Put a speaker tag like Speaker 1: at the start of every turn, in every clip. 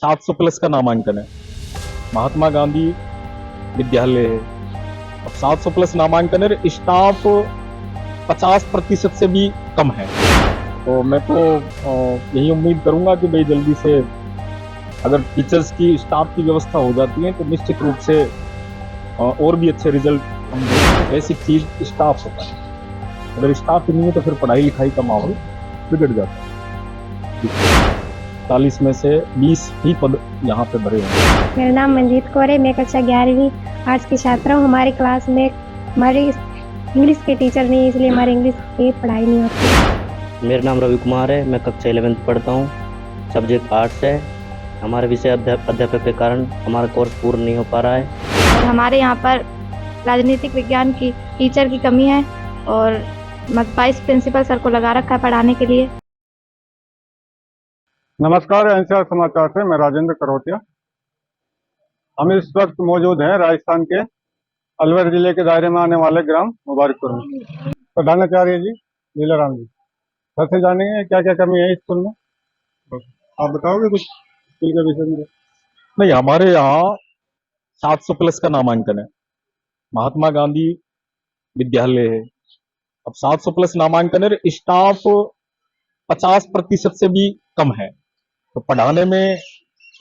Speaker 1: 700 plus का नामांकन है। महात्मा गांधी विद्यालय है। अब 700 प्लस नामांकन है, स्टाफ 50% से भी कम है। तो मैं तो यही उम्मीद करूंगा कि भाई जल्दी से अगर टीचर्स की स्टाफ की व्यवस्था हो जाती है तो निश्चित रूप से और भी अच्छे रिजल्ट हम देंगे। बेसिक चीज स्टाफ होता है। अगर स्टाफ ही नहीं है तो फिर पढ़ाई लिखाई का माहौल बिगड़ जाता है। 40 में से 20 ही पद यहाँ पे भरे हुए हैं।
Speaker 2: मेरा नाम मंजीत कौर है। मैं कक्षा 11वीं आर्ट्स की छात्रा हूँ। हमारी क्लास में हमारे इंग्लिश के टीचर नहीं है, इसलिए हमारी इंग्लिश की पढ़ाई नहीं होती।
Speaker 3: मेरा नाम रवि कुमार है। मैं कक्षा 11th पढ़ता हूँ। सब्जेक्ट आर्ट्स है। हमारे विषय अध्यापक के कारण हमारा कोर्स पूर्ण नहीं हो पा रहा है।
Speaker 4: और हमारे यहाँ पर राजनीतिक विज्ञान की टीचर की कमी है और वाइस प्रिंसिपल सर को लगा रखा है पढ़ाने के लिए।
Speaker 5: नमस्कार, एनसीआर समाचार से मैं राजेंद्र करोटिया। हम इस वक्त मौजूद हैं राजस्थान के अलवर जिले के दायरे में आने वाले ग्राम मुबारकपुर में। प्रधानाचार्य जी लीलाराम जी सर से जानेंगे क्या क्या कमी है स्कूल में। आप बताओगे कुछ स्कूल के विषय में?
Speaker 1: नहीं, हमारे यहाँ 700 प्लस का नामांकन है। महात्मा गांधी विद्यालय है। अब 700 प्लस नामांकन है, स्टाफ 50% से भी कम है। तो पढ़ाने में,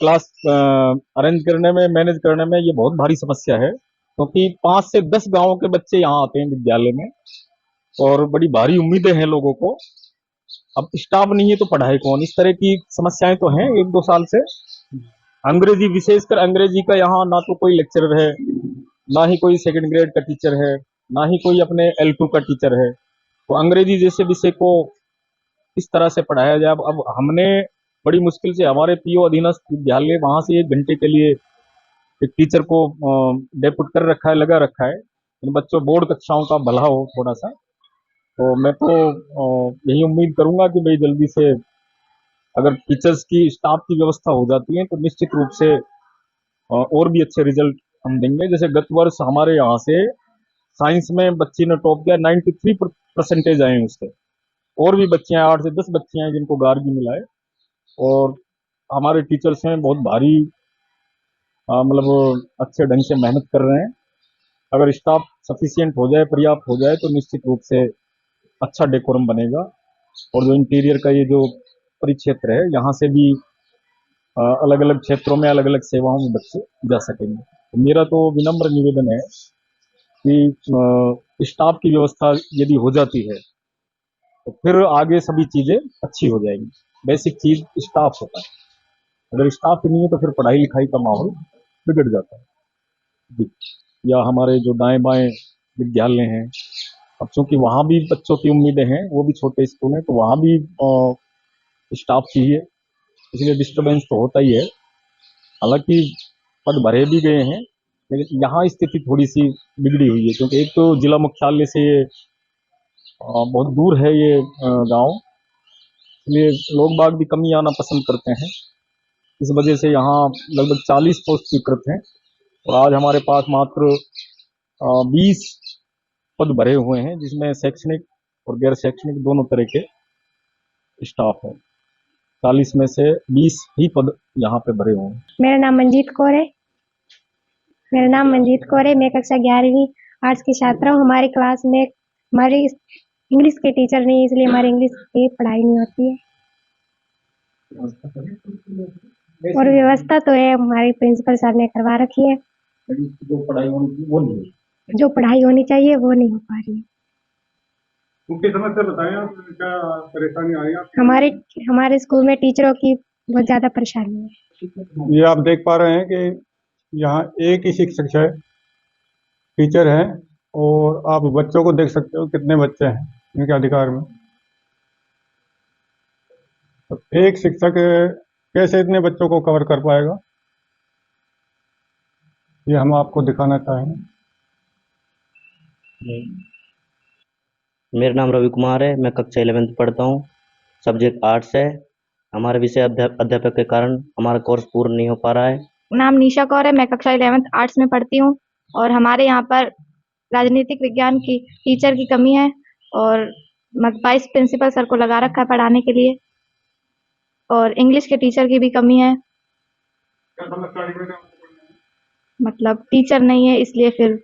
Speaker 1: क्लास अरेंज करने में, मैनेज करने में ये बहुत भारी समस्या है, क्योंकि 5 से 10 गांवों के बच्चे यहाँ आते हैं विद्यालय में और बड़ी भारी उम्मीदें हैं लोगों को। अब स्टाफ नहीं है तो पढ़ाई कौन? इस तरह की समस्याएं तो हैं 1-2 साल से। अंग्रेजी, विशेषकर अंग्रेजी का यहाँ ना तो कोई लेक्चरर है, ना ही कोई सेकंड ग्रेड का टीचर है, ना ही कोई अपने L2 का टीचर है। तो अंग्रेजी जैसे विषय को इस तरह से पढ़ाया जाए। अब हमने बड़ी मुश्किल से हमारे पीओ अधीनस्थ विद्यालय वहां से 1 घंटे के लिए एक टीचर को डेपुट कर रखा है, लगा रखा है। इन बच्चों बोर्ड कक्षाओं का भला हो थोड़ा सा। तो मैं तो यही उम्मीद करूंगा कि भाई जल्दी से अगर टीचर्स की, स्टाफ की व्यवस्था हो जाती है तो निश्चित रूप से और भी अच्छे रिजल्ट हम देंगे। जैसे गत वर्ष हमारे यहाँ से साइंस में बच्ची ने टॉप किया, 93% आए हैं उसके। और भी बच्चे हैं, 8 से 10 बच्चे हैं जिनको गार्गी मिला है। और हमारे टीचर्स हैं बहुत भारी, मतलब अच्छे ढंग से मेहनत कर रहे हैं। अगर स्टाफ सफिशियंट हो जाए, पर्याप्त हो जाए, तो निश्चित रूप से अच्छा डेकोरम बनेगा। और जो इंटीरियर का ये जो परिक्षेत्र है, यहाँ से भी अलग अलग क्षेत्रों में अलग अलग सेवाओं में बच्चे जा सकेंगे। तो मेरा तो विनम्र निवेदन है कि स्टाफ की व्यवस्था यदि हो जाती है तो फिर आगे सभी चीजें अच्छी हो जाएंगी। बेसिक चीज स्टाफ होता है। अगर स्टाफ ही नहीं है तो फिर पढ़ाई लिखाई का माहौल बिगड़ जाता है जी। या हमारे जो दाएं बाएं विद्यालय हैं, अब चूंकि वहां भी बच्चों की उम्मीदें हैं, वो भी छोटे स्कूल हैं, तो वहां भी स्टाफ चाहिए, इसलिए डिस्टर्बेंस तो होता ही है। हालांकि पद भरे भी गए हैं, लेकिन यहाँ स्थिति थोड़ी सी बिगड़ी हुई है, क्योंकि एक तो जिला मुख्यालय से ये बहुत दूर है ये गांव, इसलिए लोग बाग भी कम ही आना पसंद करते हैं। इस वजह से यहाँ लगभग 40 पोस्ट स्वीकृत हैं और आज हमारे पास मात्र 20 पद भरे हुए हैं, जिसमें शैक्षणिक और गैर शैक्षणिक दोनों तरह के स्टाफ हैं। 40 में से 20 ही पद यहाँ पे भरे हुए हैं।
Speaker 2: मेरा नाम मंजीत कौर है। मैं कक्षा 11वीं आर्ट्स की छात्रा हूँ। हमारी क्लास में हमारी इंग्लिश के टीचर नहीं है, इसलिए हमारी इंग्लिश की पढ़ाई नहीं होती है। और व्यवस्था तो है, हमारे प्रिंसिपल सर ने करवा रखी है। जो पढ़ाई होनी चाहिए वो नहीं हो पा रही है।
Speaker 5: उनकी समस्या बताएं आप, क्या परेशानी आ रही है आपको?
Speaker 2: हमारे स्कूल में टीचरों की बहुत ज्यादा परेशानी है।
Speaker 5: ये आप देख पा रहे हैं कि यहाँ एक ही शिक्षक है, टीचर है, और आप बच्चों को देख सकते हो कितने बच्चे हैं इनके अधिकार में। तो एक शिक्षक कैसे इतने बच्चों को कवर कर पाएगा, ये हम आपको दिखाना चाहेंगे।
Speaker 3: मेरा नाम रवि कुमार है। मैं कक्षा 11th पढ़ता हूँ। सब्जेक्ट आर्ट्स है। हमारे विषय अध्यापक के कारण हमारा कोर्स पूर्ण नहीं हो पा रहा है।
Speaker 4: नाम निशा कौर है। मैं कक्षा 11th आर्ट्स में पढ़ती हूँ और हमारे यहाँ पर राजनीतिक विज्ञान की टीचर की कमी है और वाइस प्रिंसिपल सर को लगा रखा है पढ़ाने के लिए। और इंग्लिश के टीचर की भी कमी है
Speaker 5: क्या समस्या आई बेटा?
Speaker 4: मतलब टीचर नहीं है, इसलिए फिर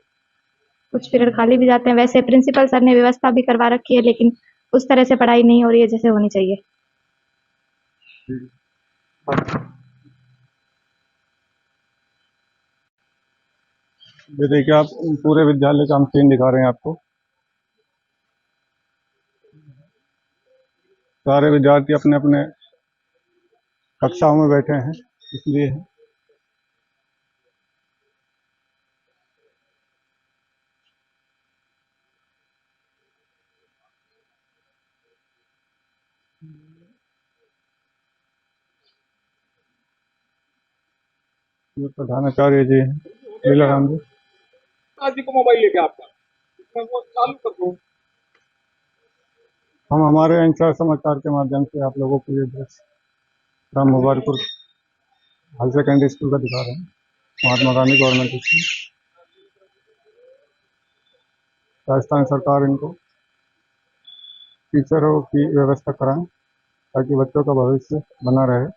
Speaker 4: कुछ पीरियड खाली भी जाते हैं। वैसे प्रिंसिपल सर ने व्यवस्था भी करवा रखी है, लेकिन उस तरह से पढ़ाई नहीं हो रही है जैसे होनी चाहिए।
Speaker 5: ये देखिए, आप पूरे विद्यालय का हम सीन दिखा रहे हैं आपको। सारे विद्यार्थी अपने अपने कक्षाओं में बैठे हैं, इसलिए ये प्रधानाचार्य जी हैं, लीलाराम जी।
Speaker 1: जी को मोबाइल लेके आपका इसमें वो चालू कर दो।
Speaker 5: हम हमारे अंचार समाचार के माध्यम से आप लोगों को ये दृश्य Ram Mubarakpur high secondary school का दिखा रहे हैं, महात्मा गांधी गवर्नमेंट स्कूल। राजस्थान सरकार इनको टीचरों की व्यवस्था कराएं ताकि बच्चों का भविष्य बना रहे।